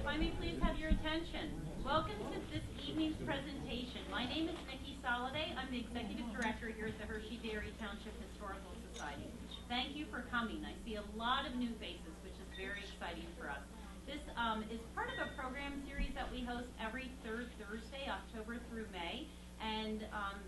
I may please have your attention. Welcome to this evening's presentation. My name is Nikki Soliday. I'm the Executive Director here at the Hershey Dairy Township Historical Society. Thank you for coming. I see a lot of new faces, which is very exciting for us. This is part of a program series that we host every third Thursday, October through May. And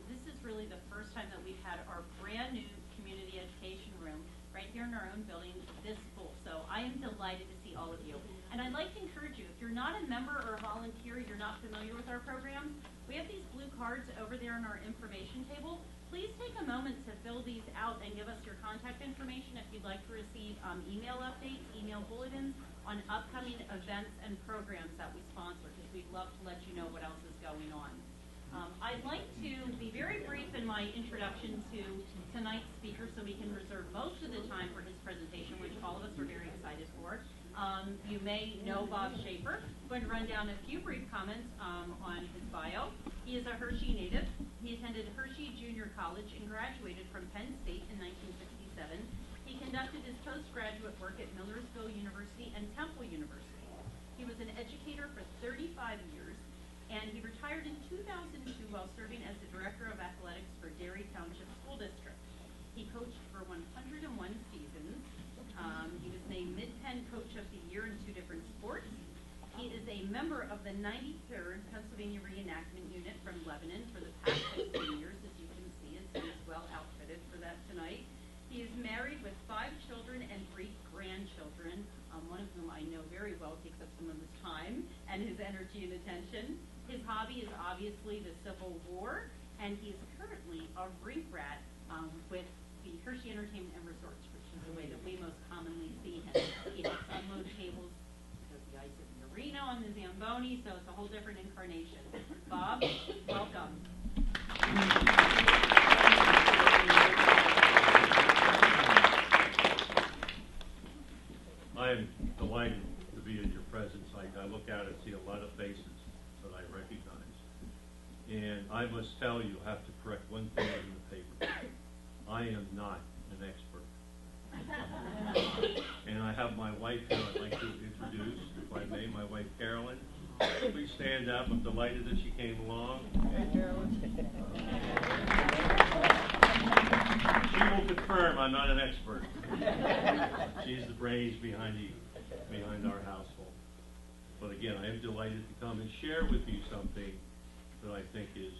this is really the first time that we've had our brand new community education room right here in our own building this full. So I am delighted to see all of you. And I'd like to encourage you, if you're not a member or a volunteer, you're not familiar with our programs, we have these blue cards over there in our information table. Please take a moment to fill these out and give us your contact information if you'd like to receive email updates, email bulletins on upcoming events and programs that we sponsor, because we'd love to let you know what else is going on. I'd like to be very brief in my introduction to tonight's speaker so we can reserve most of the time for his presentation, which all of us are very excited for. You may know Bob Shaffer. I'm going to run down a few brief comments on his bio. He is a Hershey native. He attended Hershey Junior College and graduated from Penn State in 1967. He conducted his postgraduate work at Millersville University and Temple University. He was an educator for 35 years, and he retired in 2002 while serving as the Director of Athletics for Dairy Township School District. He coached for 101 seasons. He was named Mid-Penn Coach of the Year in 2 different sports. He is a member of the 93rd Pennsylvania Reenactment Unit from Lebanon for the past 16 years, as you can see, and he is well outfitted for that tonight. He is married with 5 children and 3 grandchildren, one of whom I know very well takes up some of his time and his energy and attention. His hobby is obviously the Civil War, and he is currently a rink rat with the Hershey Entertainment and Resorts, which is the way that we most commonly see him. He helps unload tables because the ice is in the arena on the Zamboni, so it's a whole different incarnation. Bob, welcome. I am delighted to be in your presence. I look out and see a lot of faces that I recognize. And I must tell you, I have to correct one thing in the paper. I am not an expert. And I have my wife here I'd like to introduce, if I may, my wife Carolyn. Please stand up. I'm delighted that she came along. Hey, Carolyn. She will confirm I'm not an expert. She's the brains behind our household. But again, I am delighted to come and share with you something that I think is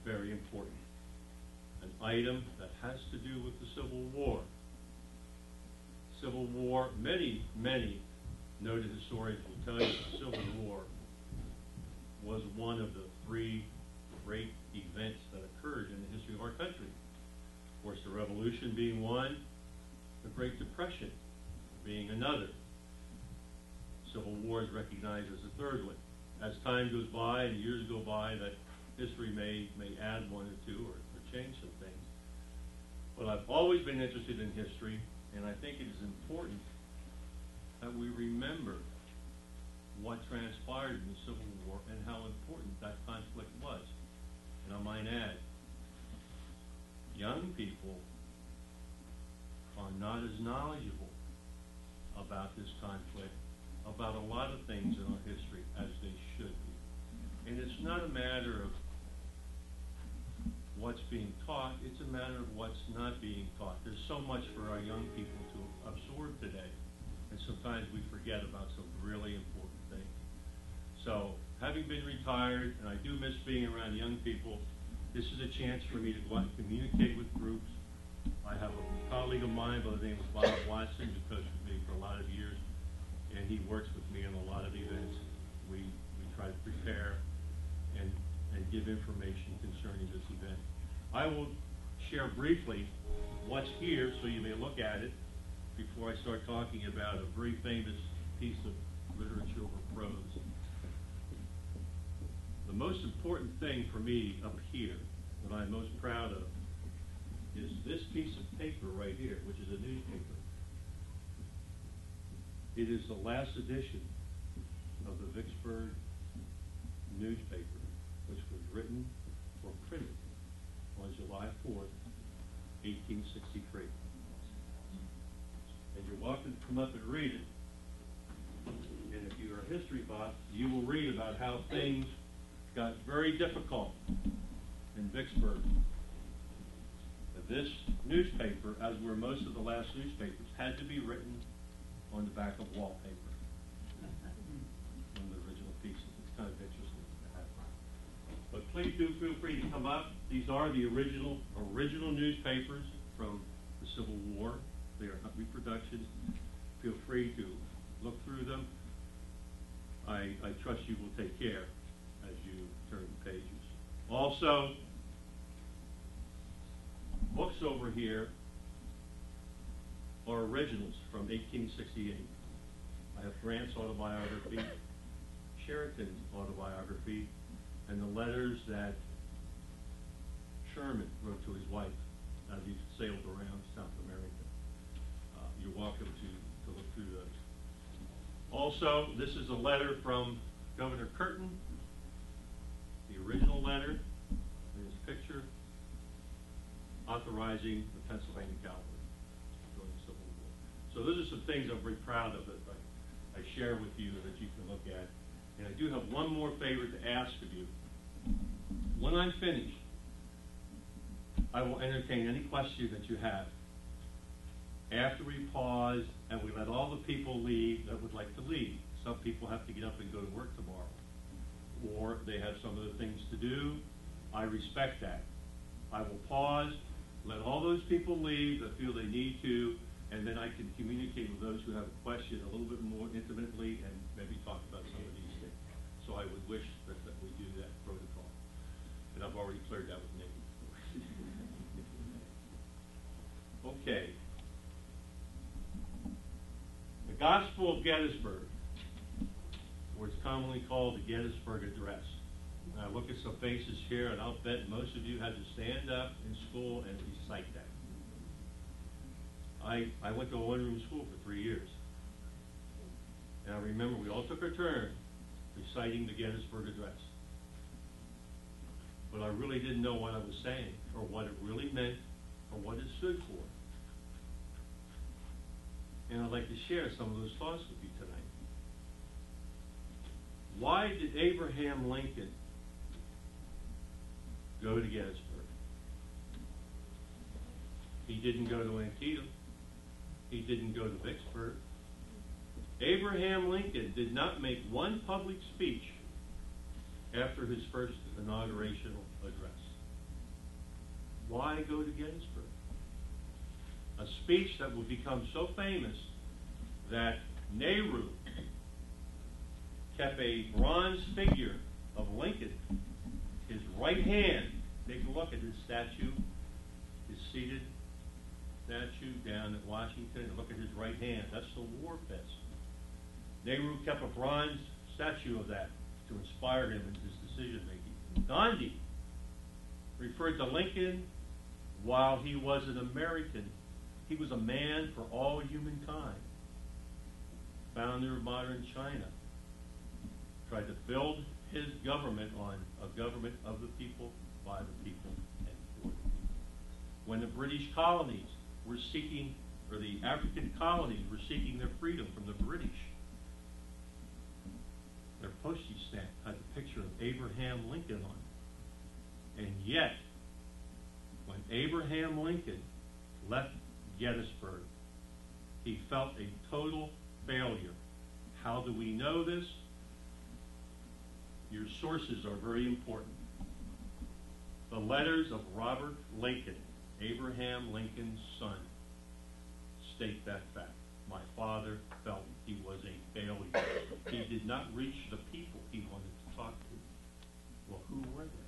very important. An item that has to do with the Civil War. Civil War, many noted historians will tell you the Civil War was one of the 3 great events that occurred in the history of our country. Of course, the Revolution being one, the Great Depression being another. Civil War is recognized as the 3rd one. As time goes by and years go by, that history may add 1 or 2 or change some things. But I've always been interested in history, and I think it is important that we remember what transpired in the Civil War and how important that conflict was. And I might add, young people are not as knowledgeable about this conflict, about a lot of things in our history as they should be. And it's not a matter of what's being taught, it's a matter of what's not being taught. There's so much for our young people to absorb today, and sometimes we forget about some really important things. So, having been retired, and I do miss being around young people, this is a chance for me to go out and communicate with groups. I have a colleague of mine by the name of Bob Watson, who coached with me for a lot of years, and he works with me on a lot of events. We try to prepare and give information concerning this event. I will share briefly what's here so you may look at it before I start talking about a very famous piece of literature or prose. The most important thing for me up here, that I'm most proud of, is this piece of paper right here, which is a newspaper. It is the last edition of the Vicksburg newspaper, which was written or printed on July 4th, 1863. And you're welcome to come up and read it. And if you are history buff, you will read about how things got very difficult in Vicksburg. This newspaper, as were most of the last newspapers, had to be written on the back of wallpaper. One of the original pieces. It's kind of interesting to have. But please do feel free to come up. These are the original newspapers from the Civil War. They are not reproductions. Feel free to look through them. I trust you will take care as you turn the pages. Also, books over here are originals from 1868. I have Grant's autobiography, Sheridan's autobiography, and the letters that Sherman wrote to his wife as he sailed around South America. You're welcome to look through those. Also, this is a letter from Governor Curtin, the original letter, and his picture, authorizing the Pennsylvania Cavalry during the Civil War. So those are some things I'm very proud of that I share with you that you can look at. And I do have one more favor to ask of you. When I'm finished, I will entertain any question that you have. After we pause and we let all the people leave that would like to leave. Some people have to get up and go to work tomorrow, or they have some other things to do. I respect that. I will pause, let all those people leave that feel they need to, and then I can communicate with those who have a question a little bit more intimately and maybe talk about some of these things. So I would wish that we do that protocol. And I've already cleared that with Nikki. Okay. The Gospel of Gettysburg, or it's commonly called the Gettysburg Address. I look at some faces here, and I'll bet most of you had to stand up in school and recite that. I went to a one-room school for 3 years. And I remember we all took our turn reciting the Gettysburg Address. But I really didn't know what I was saying, or what it really meant, or what it stood for. And I'd like to share some of those thoughts with you tonight. Why did Abraham Lincoln go to Gettysburg? He didn't go to Antietam. He didn't go to Vicksburg. Abraham Lincoln did not make one public speech after his first inaugurational address. Why go to Gettysburg? A speech that will become so famous that Nehru kept a bronze figure of Lincoln, his right hand. Take a look at his statue, his seated statue down at Washington, and look at his right hand. That's the war fist. Nehru kept a bronze statue of that to inspire him in his decision making. Gandhi referred to Lincoln while he was an American. He was a man for all humankind. Founder of modern China. Tried to build his government on a government of the people, by the people, and for the people. When the British colonies were seeking, or the African colonies were seeking their freedom from the British, their postage stamp had the picture of Abraham Lincoln on it. And yet, when Abraham Lincoln left Gettysburg, he felt a total failure. How do we know this? Your sources are very important. The letters of Robert Lincoln, Abraham Lincoln's son, state that fact. My father felt he was a failure. He did not reach the people he wanted to talk to. Well, who were they?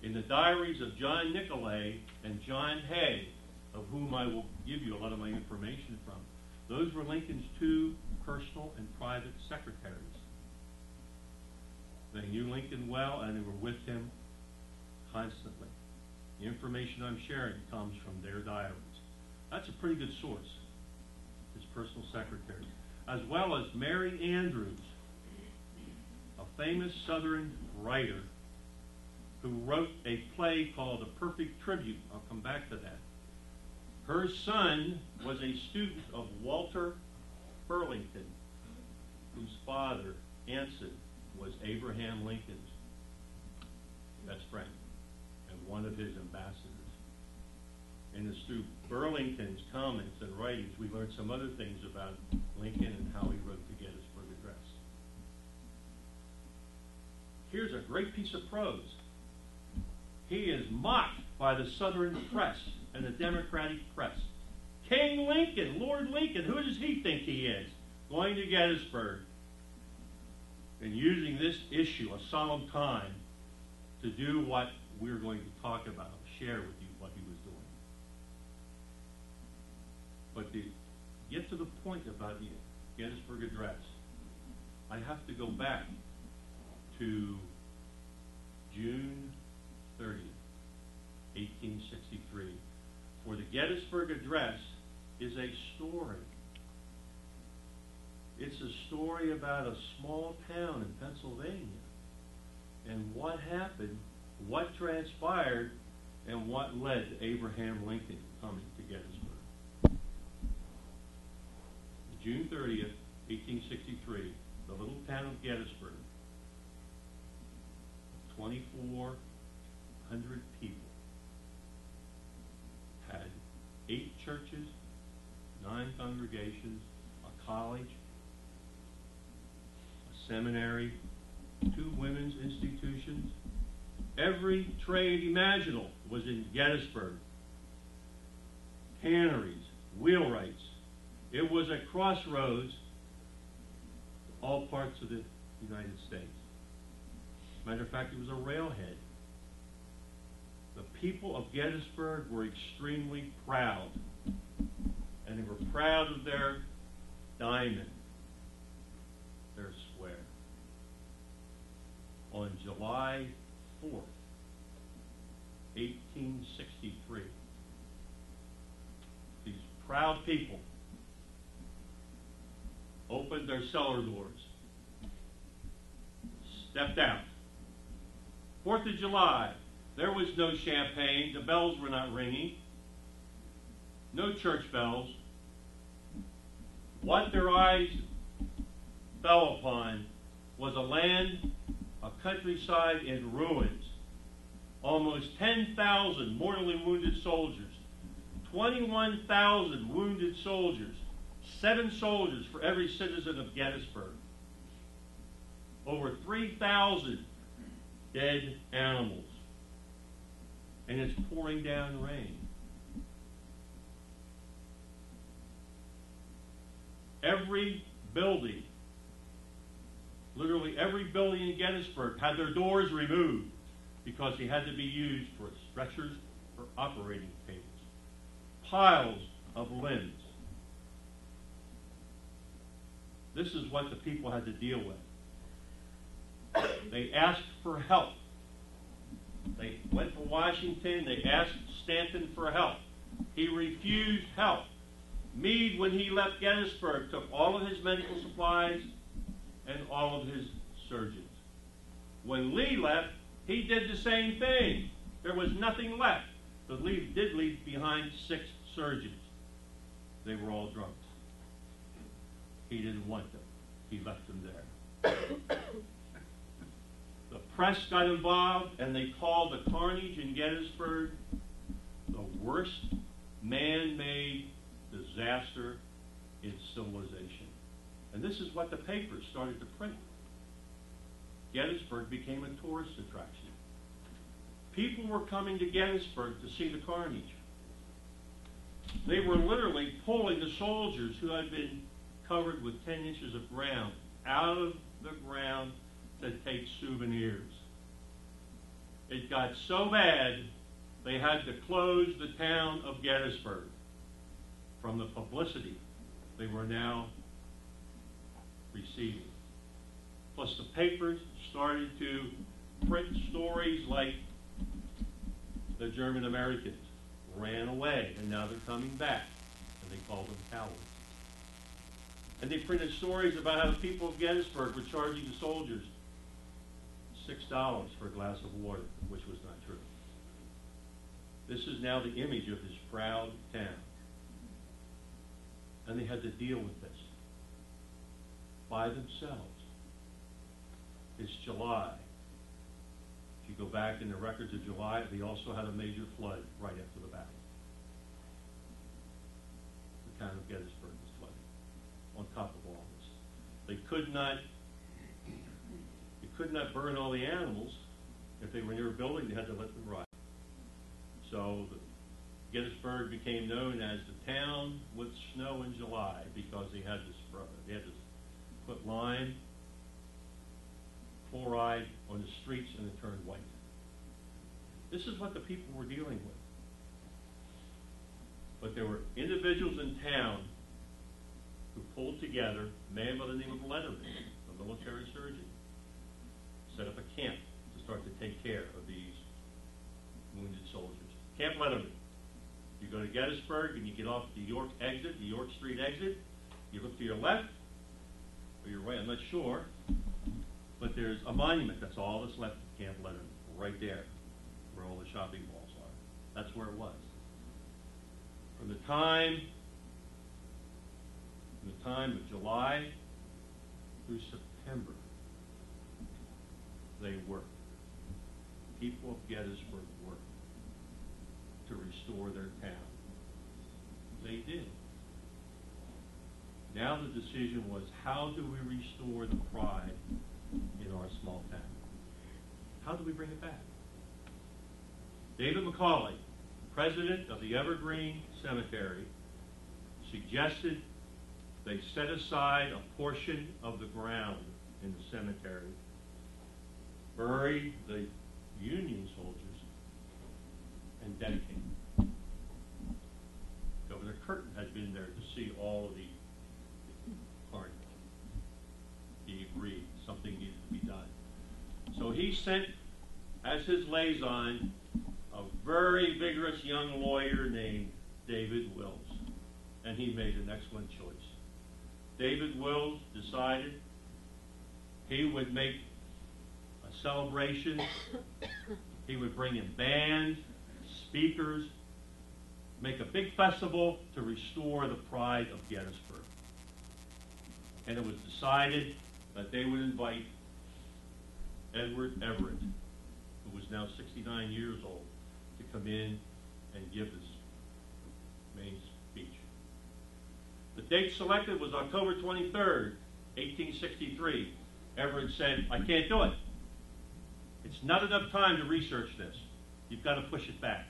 In the diaries of John Nicolay and John Hay, of whom I will give you a lot of my information from, those were Lincoln's two personal and private secretaries. They knew Lincoln well, and they were with him constantly. The information I'm sharing comes from their diaries. That's a pretty good source, his personal secretary. As well as Mary Andrews, a famous Southern writer who wrote a play called A Perfect Tribute. I'll come back to that. Her son was a student of Walter Burlington, whose father, Anson, was Abraham Lincoln's best friend and one of his ambassadors. And it's through Burlington's comments and writings we learned some other things about Lincoln and how he wrote the Gettysburg Address. Here's a great piece of prose. He is mocked by the Southern press and the Democratic press. King Lincoln, Lord Lincoln, who does he think he is? Going to Gettysburg and using this issue, a solemn time, to do what we're going to talk about, share with you what he was doing. But to get to the point about the Gettysburg Address, I have to go back to June 30th, 1863. For the Gettysburg Address is a story. It's a story about a small town in Pennsylvania and what happened, what transpired, and what led to Abraham Lincoln coming to Gettysburg. June 30th, 1863, the little town of Gettysburg, 2,400 people, had 8 churches, 9 congregations, a college, a seminary, 2 women's institutions. Every trade imaginable was in Gettysburg. Canneries, wheelwrights. It was a crossroads to all parts of the United States. Matter of fact, it was a railhead. The people of Gettysburg were extremely proud. And they were proud of their diamond, their square. On July 4th, 1863, these proud people opened their cellar doors, stepped out. 4th of July, there was no champagne, the bells were not ringing, no church bells. What their eyes fell upon was a land, a countryside in ruins, almost 10,000 mortally wounded soldiers, 21,000 wounded soldiers, 7 soldiers for every citizen of Gettysburg, over 3,000 dead animals, and it's pouring down rain. Every building, literally every building in Gettysburg had their doors removed because they had to be used for stretchers or operating tables. Piles of limbs. This is what the people had to deal with. They asked for help. They went to Washington, they asked Stanton for help. He refused help. Meade, when he left Gettysburg, took all of his medical supplies and all of his surgeons. When Lee left, he did the same thing. There was nothing left. But Lee did leave behind 6 surgeons. They were all drunks. He didn't want them. He left them there. The press got involved, and they called the carnage in Gettysburg the worst man-made disaster in civilization. And this is what the papers started to print. Gettysburg became a tourist attraction. People were coming to Gettysburg to see the carnage. They were literally pulling the soldiers who had been covered with 10 inches of ground out of the ground to take souvenirs. It got so bad they had to close the town of Gettysburg from the publicity they were now receiving. Plus the papers started to print stories like the German Americans ran away and now they're coming back, and they called them cowards. And they printed stories about how the people of Gettysburg were charging the soldiers $6 for a glass of water, which was not true. This is now the image of this proud town. And they had to deal with this. by themselves. It's July. If you go back in the records of July, they also had a major flood right after the battle. The town of Gettysburg was flooded on top of all this. They could not burn all the animals. If they were near a building, they had to let them rot. So Gettysburg became known as the town with snow in July because they had to put lime chloride on the streets and it turned white. This is what the people were dealing with. But there were individuals in town who pulled together, a man by the name of Letterman, a military surgeon, set up a camp to start to take care of these wounded soldiers. Camp Letterman. You go to Gettysburg and you get off the York exit, the York Street exit. You look to your left or your right, I'm not sure, but there's a monument. That's all that's left of Camp Letterman, right there, where all the shopping malls are. That's where it was. From the time of July through September, they worked. People of Gettysburg worked to restore their town. They did. Now the decision was, how do we restore the pride in our small town? How do we bring it back? David McCauley, president of the Evergreen Cemetery, suggested they set aside a portion of the ground in the cemetery, bury the Union soldiers, and dedicate them. Governor Curtin had been there to see all of the carnage. He agreed something needed to be done. So he sent, as his liaison, a very vigorous young lawyer named David Wills, and he made an excellent choice. David Wills decided he would make a celebration. He would bring in bands, speakers, make a big festival to restore the pride of Gettysburg. And it was decided that they would invite Edward Everett, who was now 69 years old, to come in and give this main speech. The date selected was October 23rd, 1863. Everett said, "I can't do it. It's not enough time to research this. You've got to push it back."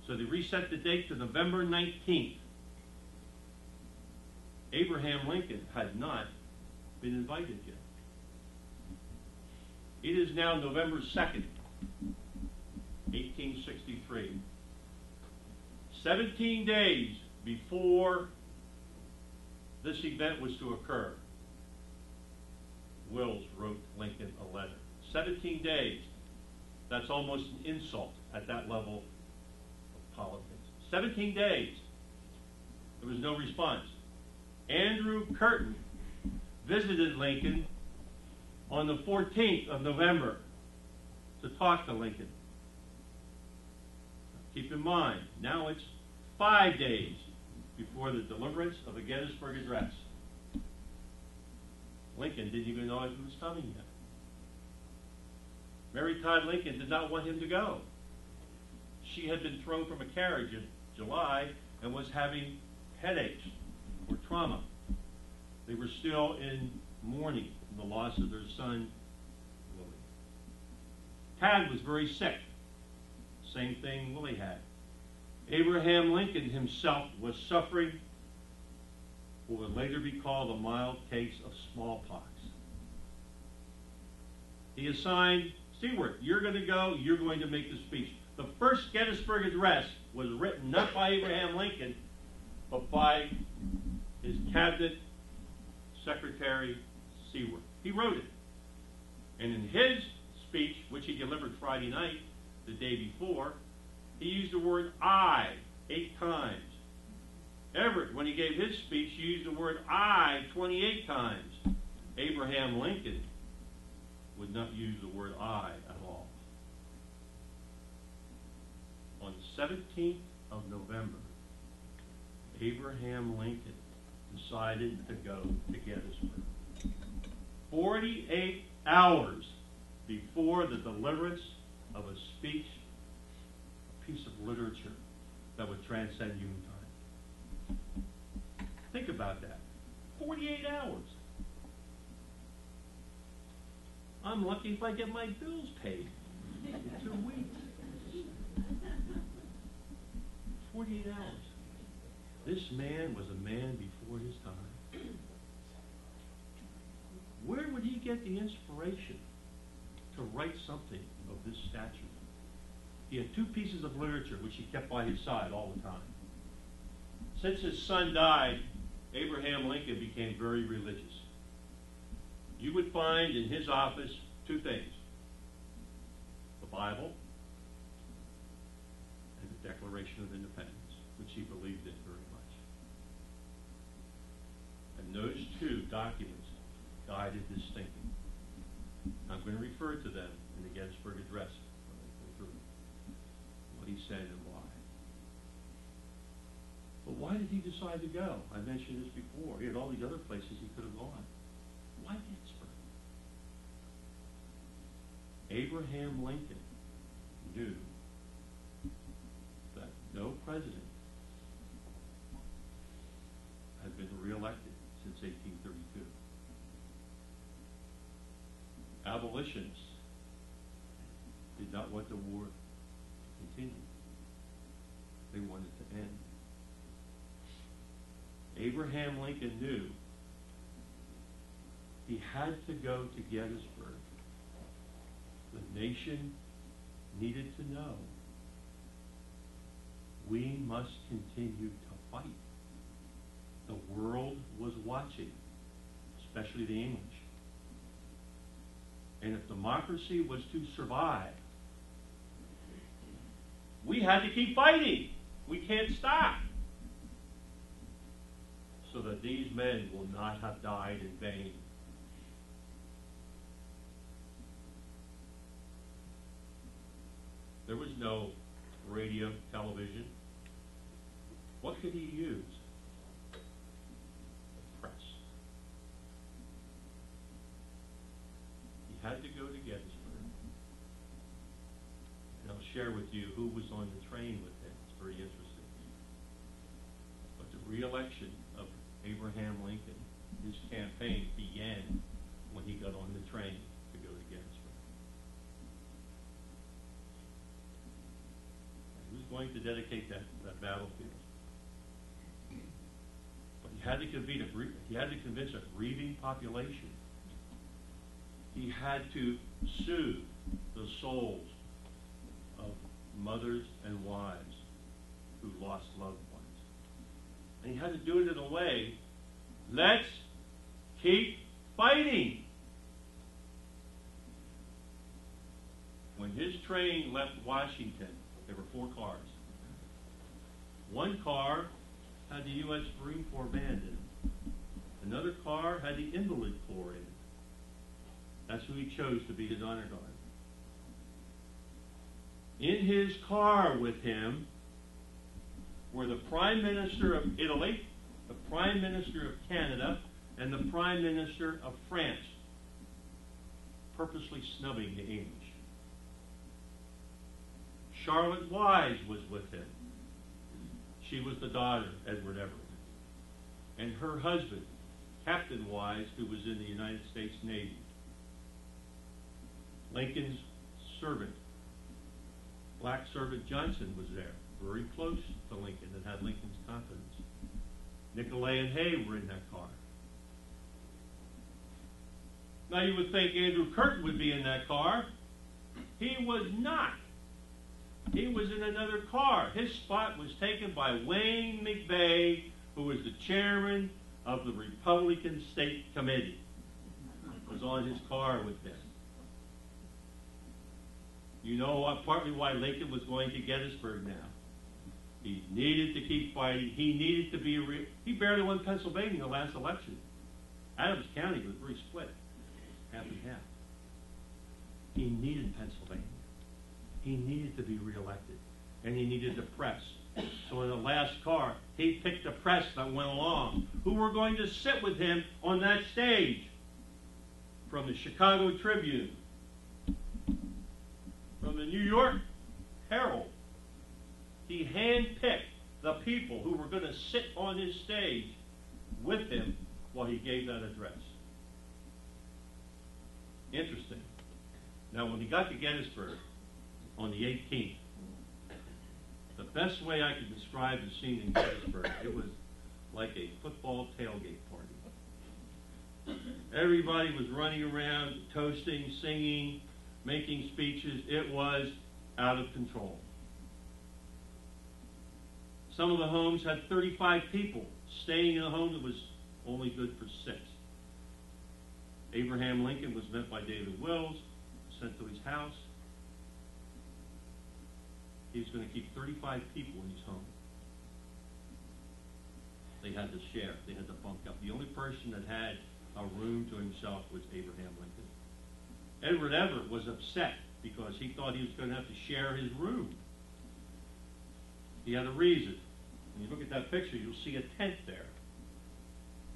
So they reset the date to November 19th. Abraham Lincoln had not been invited yet. It is now November 2nd, 1863. 17 days before this event was to occur, Wills wrote Lincoln a letter. 17 days. That's almost an insult at that level of politics. 17 days. There was no response. Andrew Curtin visited Lincoln on the 14th of November to talk to Lincoln. Keep in mind, now it's 5 days before the deliverance of the Gettysburg Address. Lincoln didn't even know if he was coming yet. Mary Todd Lincoln did not want him to go. She had been thrown from a carriage in July and was having headaches or trauma. They were still in mourning from the loss of their son, Willie. Tad was very sick. Same thing Willie had. Abraham Lincoln himself was suffering what would later be called a mild case of smallpox. He assigned Seward, "You're going to go, you're going to make the speech." The first Gettysburg Address was written not by Abraham Lincoln, but by his cabinet secretary, Seward. He wrote it. And in his speech, which he delivered Friday night, the day before, he used the word "I" 8 times. Everett, when he gave his speech, used the word "I" 28 times. Abraham Lincoln would not use the word "I" at all. On the 17th of November, Abraham Lincoln decided to go to Gettysburg. 48 hours before the deliverance of a speech, a piece of literature that would transcend human time. Think about that. 48 hours. I'm lucky if I get my bills paid in 2 weeks. 48 hours. This man was a man before his time. Where would he get the inspiration to write something of this stature? He had 2 pieces of literature which he kept by his side all the time. Since his son died, Abraham Lincoln became very religious. You would find in his office 2 things: the Bible and the Declaration of Independence, which he believed in very much. And those 2 documents guided his thinking. I'm going to refer to them in the Gettysburg Address when I go through what he said and why. But why did he decide to go? I mentioned this before. He had all these other places he could have gone. Why Gettysburg? Abraham Lincoln knew that no president had been reelected since 1832. Abolitionists did not want the war to continue. They wanted to end. Abraham Lincoln knew he had to go to Gettysburg. The nation needed to know we must continue to fight. The world was watching, especially the English. And if democracy was to survive, we had to keep fighting. We can't stop. So that these men will not have died in vain. There was no radio, television. What could he use? The press. He had to go to Gettysburg. And I'll share with you who was on the train with him. It's very interesting. But the re-election of Abraham Lincoln, his campaign began when he got on the train to go to Gettysburg. He was going to dedicate that battlefield. But he had to convince a grieving population. He had to soothe the souls of mothers and wives who lost loved ones. And he had to do it in a way, let's keep fighting. When his train left Washington, there were 4 cars. One car had the U.S. Marine Corps band in it. Another car had the Invalid Corps in it. That's who he chose to be his honor guard. In his car with him were the Prime Minister of Italy, the Prime Minister of Canada, and the Prime Minister of France, purposely snubbing the English. Charlotte Wise was with him. She was the daughter of Edward Everett. And her husband, Captain Wise, who was in the United States Navy. Lincoln's servant, black servant Johnson, was there, very close to Lincoln and had Lincoln's confidence. Nicolay and Hay were in that car. Now you would think Andrew Curtin would be in that car. He was not. He was in another car. His spot was taken by Wayne McVeigh, who was the chairman of the Republican State Committee. Was on his car with them. You know partly why Lincoln was going to Gettysburg now. He needed to keep fighting. He needed to be he barely won Pennsylvania in the last election. Adams County was very split, half and half. He needed Pennsylvania. He needed to be reelected, and he neted to press. So in the last last car, he picked the press that went along, who were going to sit with him on that stage. From the Chicago Tribune, from the New York Herald, he handpicked the people who were going to sit on his stage with him while he gave that address. Interesting. Now, when he got to Gettysburg on the 18th, the best way I could describe the scene in Gettysburg, it was like a football tailgate party. Everybody was running around, toasting, singing, making speeches. It was out of control. Some of the homes had 35 people staying in a home that was only good for 6. Abraham Lincoln was met by David Wills, sent to his house. He was going to keep 35 people in his home. They had to share. They had to bunk up. The only person that had a room to himself was Abraham Lincoln. Edward Everett was upset because he thought he was going to have to share his room. He had a reason. When you look at that picture, you'll see a tent there.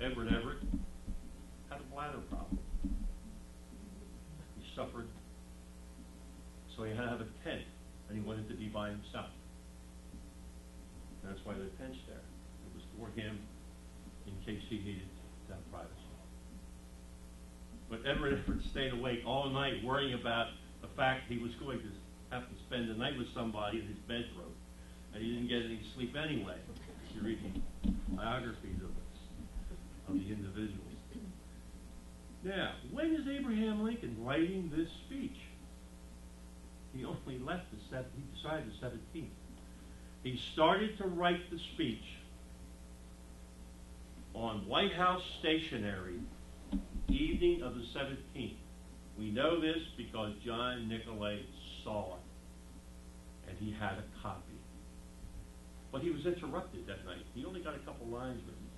Edward Everett had a bladder problem. He suffered, so he had to have a tent, and he wanted to be by himself. That's why the tent's there. It was for him in case he needed that privacy. But Edward Everett stayed awake all night worrying about the fact he was going to have to spend the night with somebody in his bedroom, and he didn't get any sleep anyway. You're reading biographies of the individuals. Now, when is Abraham Lincoln writing this speech? He only left he decided the 17th. He started to write the speech on White House stationery, evening of the 17th. We know this because John Nicolay saw it, and he had a copy. But he was interrupted that night. He only got a couple lines written.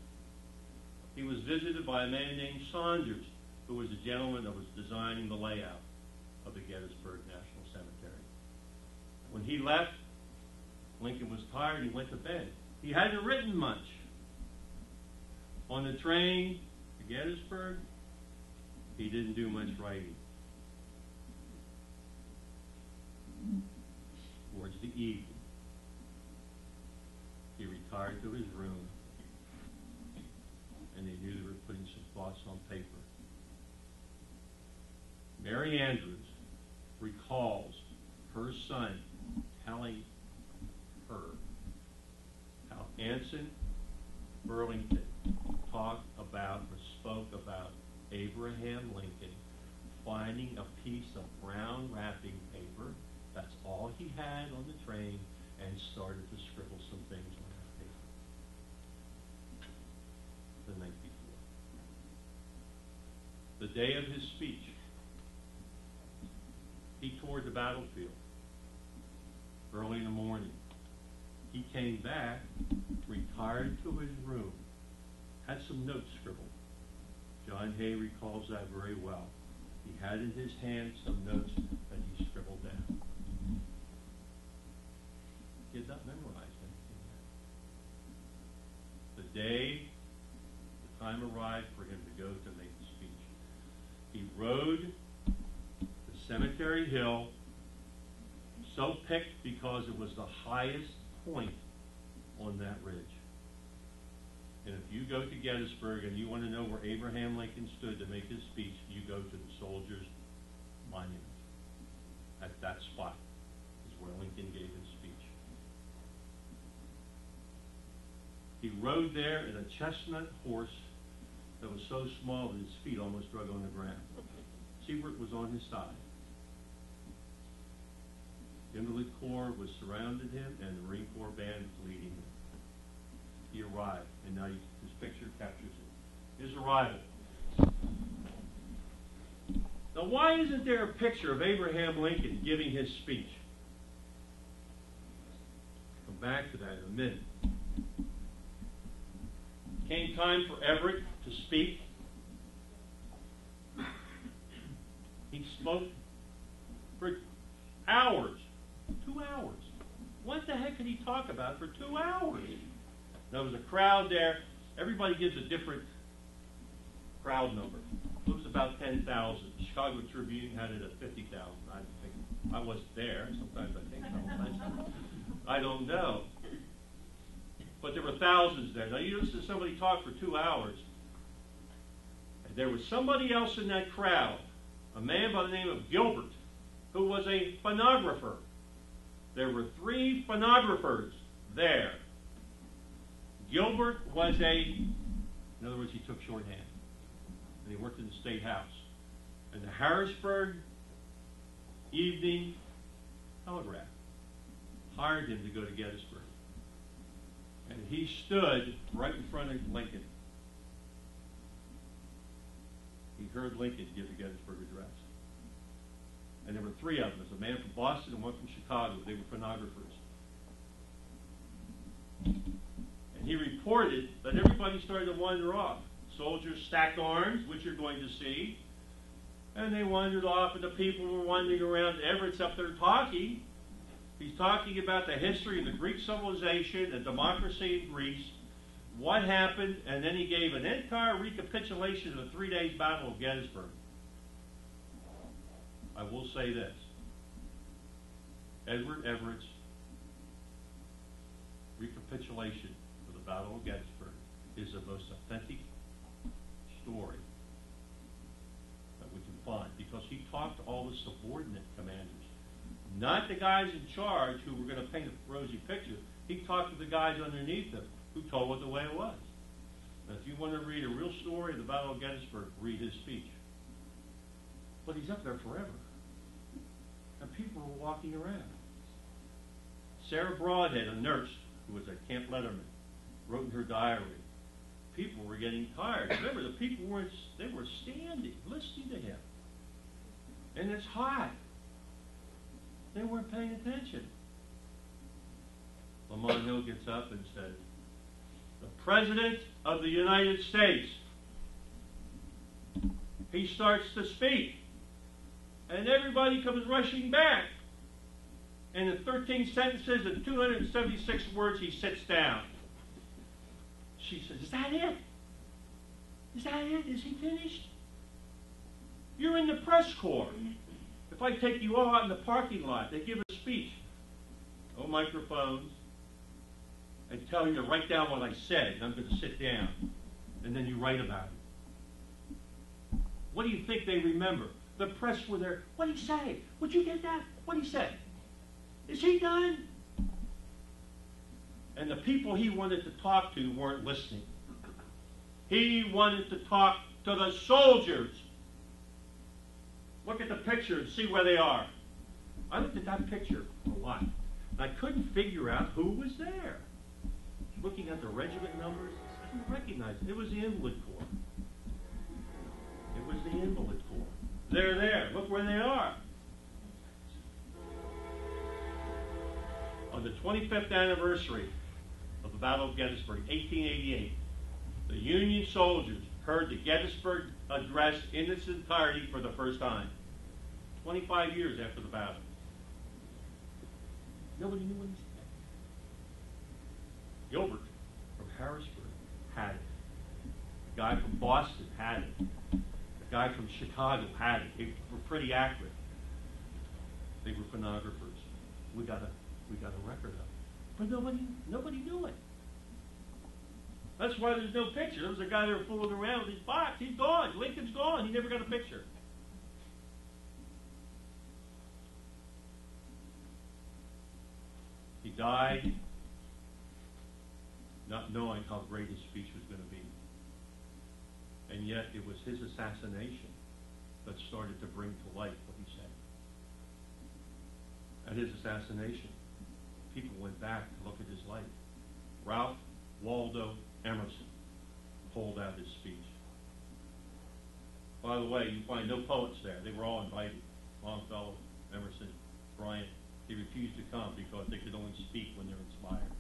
He was visited by a man named Saunders, who was a gentleman that was designing the layout of the Gettysburg National Cemetery. When he left, Lincoln was tired. He went to bed. He hadn't written much. On the train to Gettysburg, he didn't do much writing. Towards the evening, he retired to his room, and they knew they were putting some thoughts on paper. Mary Andrews recalls her son telling her how Anson Burlington talked about or spoke about Abraham Lincoln finding a piece of brown wrapping paper, that's all he had on the train, and started to scribble some things on that paper the night before. The day of his speech, he toured the battlefield early in the morning. He came back, retired to his room, had some notes scribbled. John Hay recalls that very well. He had in his hand some notes that he scribbled down. He had not memorized anything yet. The day the time arrived for him to go to make the speech, he rode the cemetery hill, so picked because it was the highest point on that ridge. And if you go to Gettysburg and you want to know where Abraham Lincoln stood to make his speech, you go to the Soldiers' Monument. At that spot is where Lincoln gave his speech. He rode there in a chestnut horse that was so small that his feet almost drug on the ground. Seward was on his side. The Invalid Corps was surrounded him, and the Marine Corps band was leading him. He arrived, and now this picture captures it. His arrival. Now, why isn't there a picture of Abraham Lincoln giving his speech? Come back to that in a minute. Came time for Everett to speak. He spoke for hours. 2 hours. What the heck could he talk about for 2 hours? There was a crowd there. Everybody gives a different crowd number. It was about 10,000. Chicago Tribune had it at 50,000. I think I wasn't there. Sometimes I think so. I don't know. But there were thousands there. Now you listen to somebody talk for 2 hours. And there was somebody else in that crowd, a man by the name of Gilbert, who was a phonographer. There were 3 phonographers there. Gilbert was in other words, he took shorthand. And he worked in the State House. And the Harrisburg Evening Telegraph hired him to go to Gettysburg. And he stood right in front of Lincoln. He heard Lincoln give the Gettysburg Address. And there were 3 of them. There was a man from Boston and one from Chicago. They were phonographers. And he reported that everybody started to wander off. Soldiers stacked arms, which you're going to see. And they wandered off, and the people were wandering around. Everett's up there talking. He's talking about the history of the Greek civilization and democracy in Greece, what happened, and then he gave an entire recapitulation of the 3 days Battle of Gettysburg. I will say this. Edward Everett's recapitulation of the Battle of Gettysburg is the most authentic story that we can find, because he talked to all the subordinate commanders, not the guys in charge who were going to paint a rosy picture. He talked to the guys underneath him who told it the way it was. Now, if you want to read a real story of the Battle of Gettysburg, read his speech. But he's up there forever. And people were walking around. Sarah Broadhead, a nurse who was at Camp Letterman, wrote in her diary, people were getting tired. Remember, the people were standing, listening to him. And it's hot. They weren't paying attention. Lamont Hill gets up and says, the President of the United States. He starts to speak. And everybody comes rushing back. And in 13 sentences and 276 words, he sits down. She says, is that it? Is that it? Is he finished? You're in the press corps. If I take you all out in the parking lot, they give a speech. No microphones. And tell you to write down what I said. And I'm going to sit down. And then you write about it. What do you think they remember? The press were there. What did he say? Would you get that? What did he say? Is he done? And the people he wanted to talk to weren't listening. He wanted to talk to the soldiers. Look at the picture and see where they are. I looked at that picture a lot. And I couldn't figure out who was there. Looking at the regiment numbers, I didn't recognize it. It was the Invalid Corps. It was the Invalid Corps. They're there. Look where they are. On the 25th anniversary of the Battle of Gettysburg, 1888, the Union soldiers heard the Gettysburg Address in its entirety for the first time. 25 years after the battle. Nobody knew what he said. Gilbert from Harrisburg had it. The guy from Boston had it. The guy from Chicago had it. They were pretty accurate. They were phonographers. We got a record of it. But nobody knew it. That's why there's no picture. There was a guy there fooling around with his box. He's gone. Lincoln's gone. He never got a picture. He died not knowing how great his speech was going to be. And yet it was his assassination that started to bring to light what he said. At his assassination, people went back to look at his life. Ralph Waldo Emerson pulled out his speech. By the way, you find no poets there. They were all invited. Longfellow, Emerson, Bryant. They refused to come because they could only speak when they're inspired.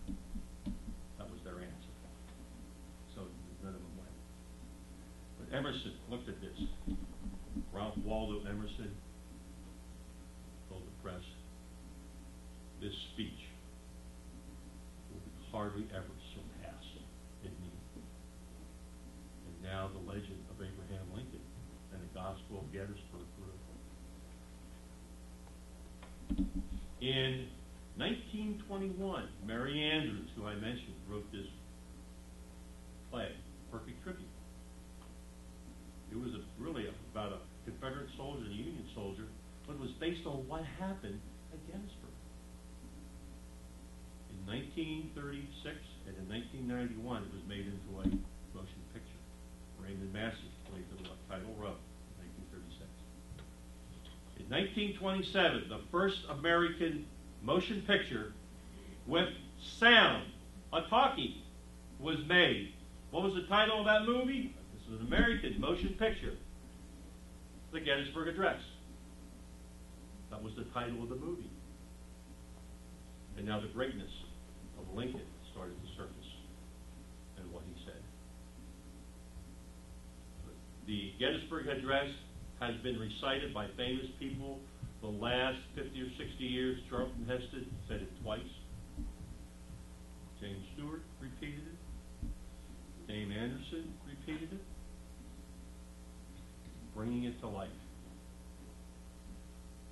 That was their answer. So none of them went. But Emerson looked at this. Ralph Waldo Emerson told the press, this speech will hardly ever surpass in need. And now the legend of Abraham Lincoln and the Gospel of Gettysburg grew. In 1921, Mary Andrews, who I mentioned, wrote this play, Perfect Tribute. It was really about a Confederate soldier and a Union soldier, but it was based on what happened at Gettysburg. In 1936 and in 1991, it was made into a motion picture. Raymond Massey played the title role in 1936. In 1927, the first American motion picture with sound, a talkie, was made. What was the title of that movie? This was an American motion picture, The Gettysburg Address. That was the title of the movie. And now the greatness of Lincoln started to surface and what he said. The Gettysburg Address has been recited by famous people the last 50 or 60 years. Charlton Heston said it twice. James Stewart repeated it. Dame Anderson repeated it. Bringing it to life.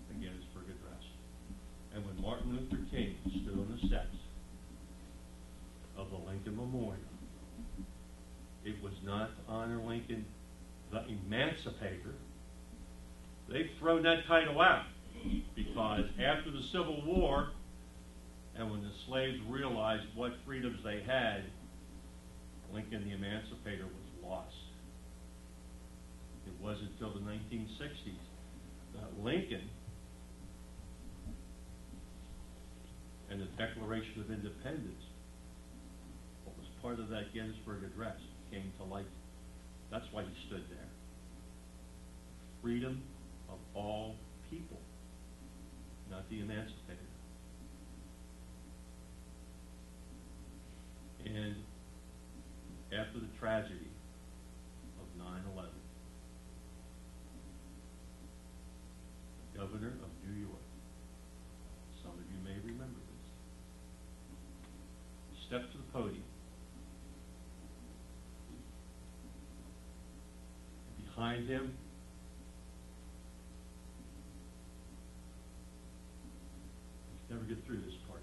The Gettysburg Address. And when Martin Luther King stood on the steps of the Lincoln Memorial, it was not to honor Lincoln, the emancipator. They've thrown that title out because after the Civil War, and when the slaves realized what freedoms they had, Lincoln the emancipator was lost. It wasn't until the 1960s that Lincoln and the Declaration of Independence, what was part of that Gettysburg Address, came to light. That's why he stood there. Freedom of all people, not the emancipator. And after the tragedy of 9/11, the governor of New York, some of you may remember this, stepped to the podium. And behind him, never get through this part.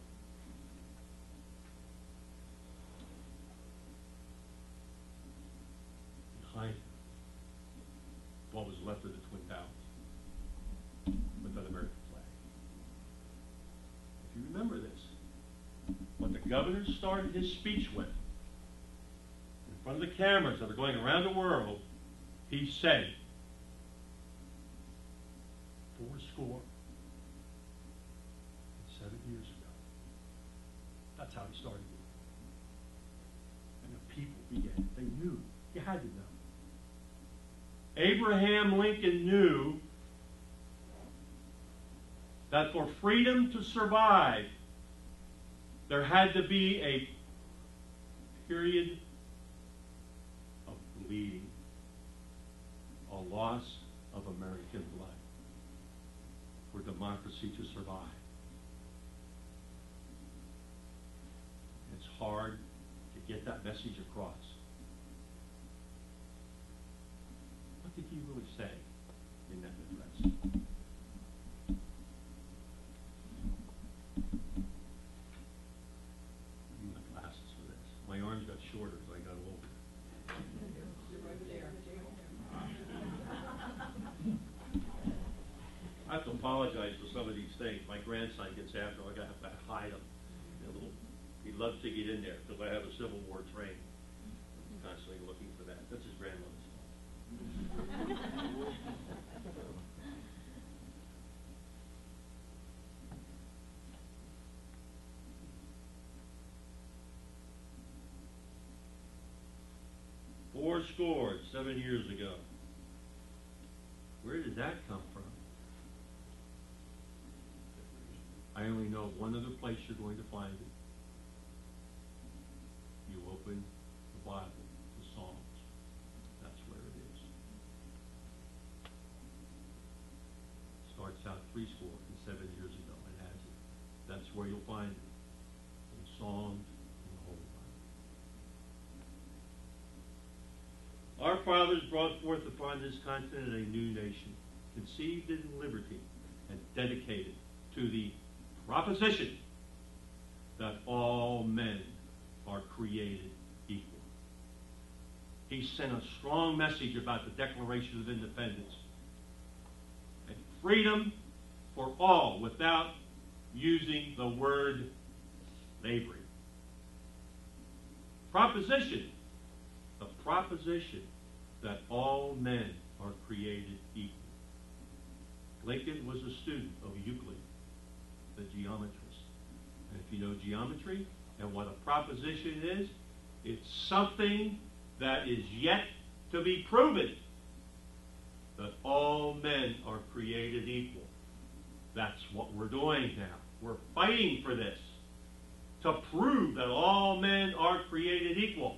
Behind him, what was left of the Twin Towers with that American flag. If you remember this, what the governor started his speech with, in front of the cameras that are going around the world, he said, 4 years ago. That's how he started it. And the people began. They knew. You had to know. Abraham Lincoln knew that for freedom to survive, there had to be a period of bleeding, a loss of American blood for democracy to survive. It's hard to get that message across. What did he really say in that address? I need my glasses for this. My arms got shorter as I got older. I have to apologize for some of these things. My grandson gets after them. I have to hide them. He loves to get in there because I have a Civil War train. I'm constantly looking for that. That's his grandmother's fault. Fourscore, 7 years ago. Where did that come from? I only know one other place you're going to find it. You open the Bible, the Psalms. That's where it is. Starts out 7 years ago. It has it. That's where you'll find it. In Psalms, in the Holy Bible. fathers brought forth upon this continent a new nation, conceived in liberty and dedicated to the proposition that all men are created equal. He sent a strong message about the Declaration of Independence and freedom for all without using the word slavery. The proposition that all men are created equal. Lincoln was a student of Euclid, the geometrist. And if you know geometry and what a proposition is, it's something that is yet to be proven, that all men are created equal. That's what we're doing now. We're fighting for this, to prove that all men are created equal.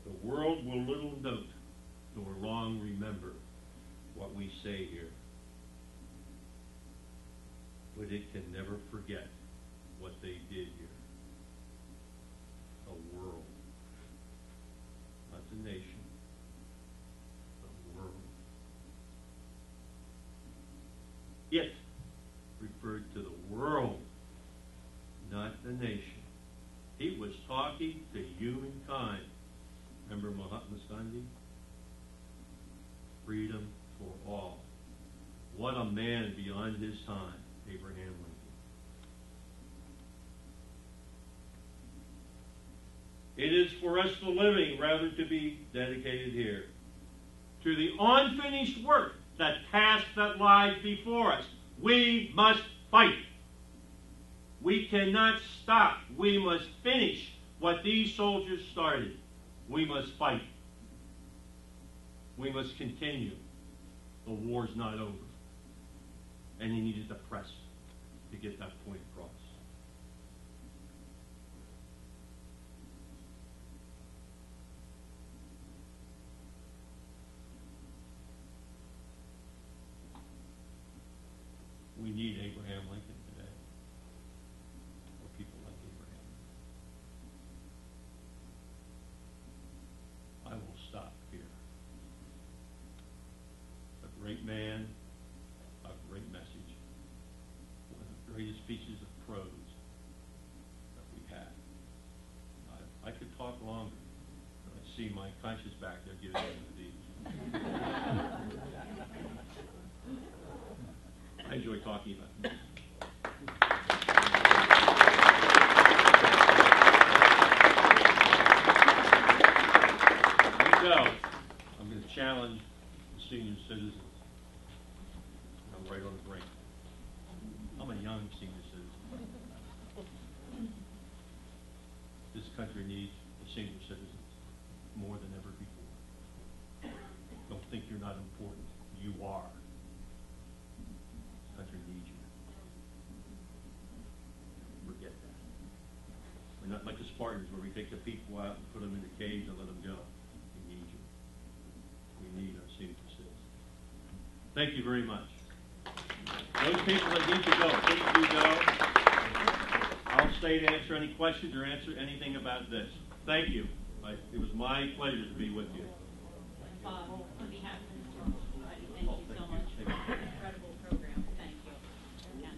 The world will little note nor long remember what we say here, but it can never forget what they did here. The world, not the nation, the world. It referred to the world, not the nation. He was talking to humankind. Remember Mahatma Gandhi? Freedom for all. What a man beyond his time, Abraham Lincoln. It is for us the living rather to be dedicated here to the unfinished work, that task that lies before us. We must fight. We cannot stop. We must finish what these soldiers started. We must fight. We must continue. The war's not over. And he needed to press to get that point across. We need Abraham Lincoln today, or people like Abraham. I will stop here. A great man, a great message, one of the greatest pieces of prose that we have. I could talk longer, but I see my conscience back there giving me the deeds. I enjoy talking about it. I'm going to challenge the senior citizens. I'm right on the brink. I'm a young senior citizen. This country needs senior citizens more than ever before. Don't think you're not important. You are. This country needs you. Forget that. We're not like the Spartans where we take the people out and put them in the cage and let them go. We need you. We need our senior citizens. Thank you very much. Those people that need to go, please do go. I'll stay to answer any questions or answer anything about this. Thank you. It was my pleasure to be with you. On behalf of the Historical Society, thank you so much for an incredible program. Thank you. And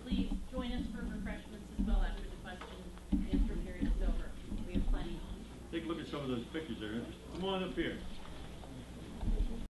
please join us for refreshments as well after the question and answer period is over. We have plenty. Take a look at some of those pictures. They're interesting. Come on up here.